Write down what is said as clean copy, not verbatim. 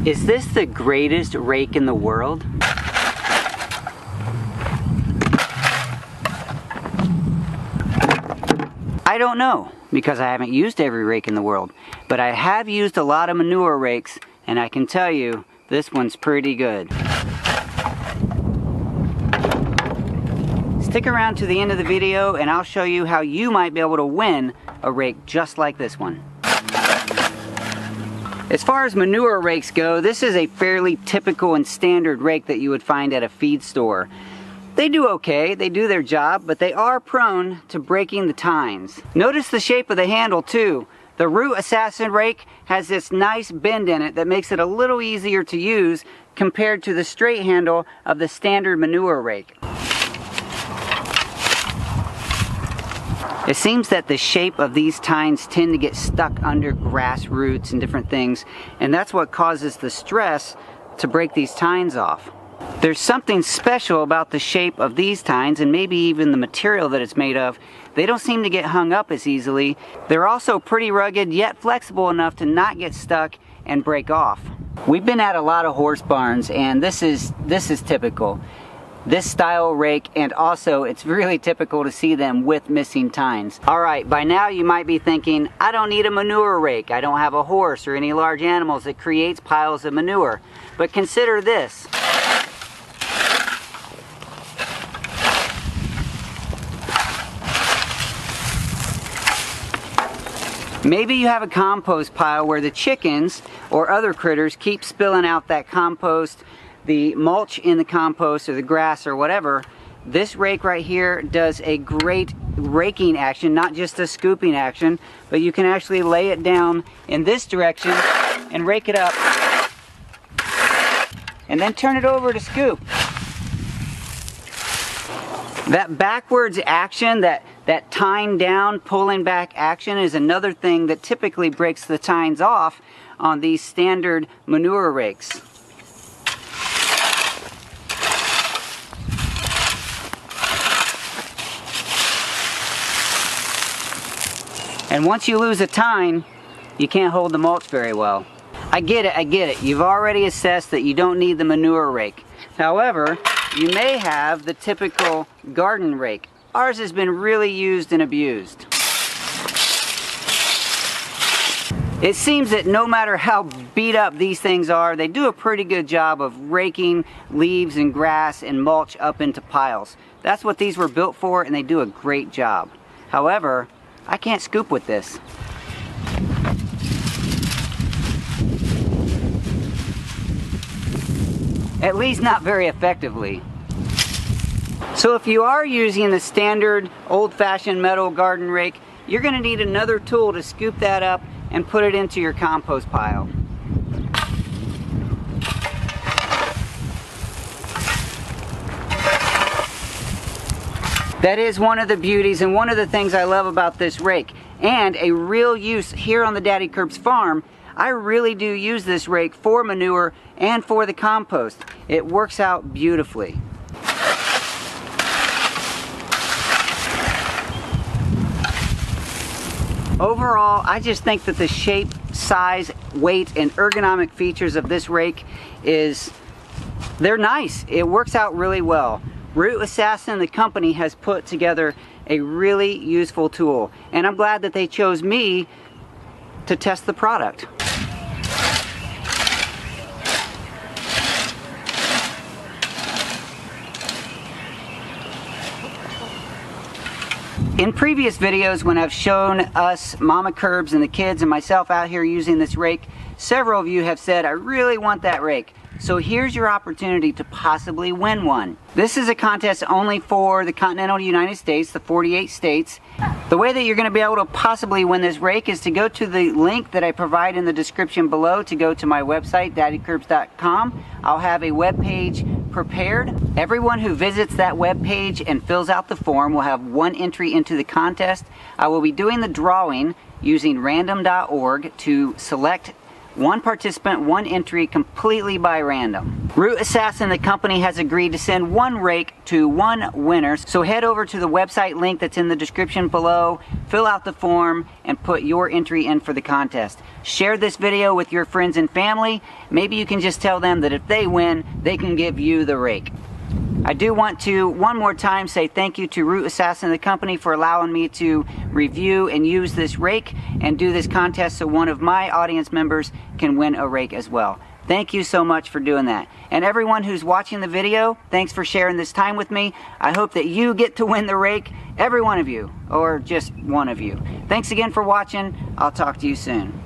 Is this the greatest rake in the world? I don't know, because I haven't used every rake in the world, but I have used a lot of manure rakes, and I can tell you, this one's pretty good. Stick around to the end of the video and I'll show you how you might be able to win a rake just like this one. As far as manure rakes go, this is a fairly typical and standard rake that you would find at a feed store. They do okay, they do their job, but they are prone to breaking the tines. Notice the shape of the handle too. The Root Assassin rake has this nice bend in it that makes it a little easier to use compared to the straight handle of the standard manure rake. It seems that the shape of these tines tend to get stuck under grass roots and different things, and that's what causes the stress to break these tines off. There's something special about the shape of these tines, and maybe even the material that it's made of. They don't seem to get hung up as easily. They're also pretty rugged, yet flexible enough to not get stuck and break off. We've been at a lot of horse barns, and this is typical. This style rake, and also it's really typical to see them with missing tines. Alright, by now you might be thinking, I don't need a manure rake. I don't have a horse or any large animals that creates piles of manure. But consider this. Maybe you have a compost pile where the chickens or other critters keep spilling out that compost, the mulch in the compost or the grass or whatever. This rake right here does a great raking action, not just a scooping action, but you can actually lay it down in this direction and rake it up and then turn it over to scoop. That backwards action, that tine down, pulling back action is another thing that typically breaks the tines off on these standard manure rakes. And once you lose a tine, you can't hold the mulch very well. I get it. You've already assessed that you don't need the manure rake. However, you may have the typical garden rake. Ours has been really used and abused. It seems that no matter how beat up these things are, they do a pretty good job of raking leaves and grass and mulch up into piles. That's what these were built for, and they do a great job. However, I can't scoop with this. At least not very effectively. So if you are using the standard old-fashioned metal garden rake, you're going to need another tool to scoop that up and put it into your compost pile. That is one of the beauties and one of the things I love about this rake, and a real use here on the Daddy Curbs farm. I really do use this rake for manure and for the compost. It works out beautifully. Overall, I just think that the shape, size, weight, and ergonomic features of this rake they're nice. It works out really well. Root Assassin, the company, has put together a really useful tool, and I'm glad that they chose me to test the product. In previous videos, when I've shown us Mama Curbs and the kids and myself out here using this rake, several of you have said, I really want that rake. So here's your opportunity to possibly win one. This is a contest only for the continental United States, the 48 states. The way that you're going to be able to possibly win this rake is to go to the link that I provide in the description below to go to my website, daddycurbs.com. I'll have a web page prepared. Everyone who visits that web page and fills out the form will have one entry into the contest. I will be doing the drawing using random.org to select 1 participant, 1 entry, completely by random. Root Assassin, the company, has agreed to send 1 rake to 1 winner. So head over to the website link that's in the description below, fill out the form, and put your entry in for the contest. Share this video with your friends and family. Maybe you can just tell them that if they win, they can give you the rake. I do want to, one more time, say thank you to Root Assassin, the company, for allowing me to review and use this rake and do this contest so one of my audience members can win a rake as well. Thank you so much for doing that. And everyone who's watching the video, thanks for sharing this time with me. I hope that you get to win the rake, every one of you, or just one of you. Thanks again for watching. I'll talk to you soon.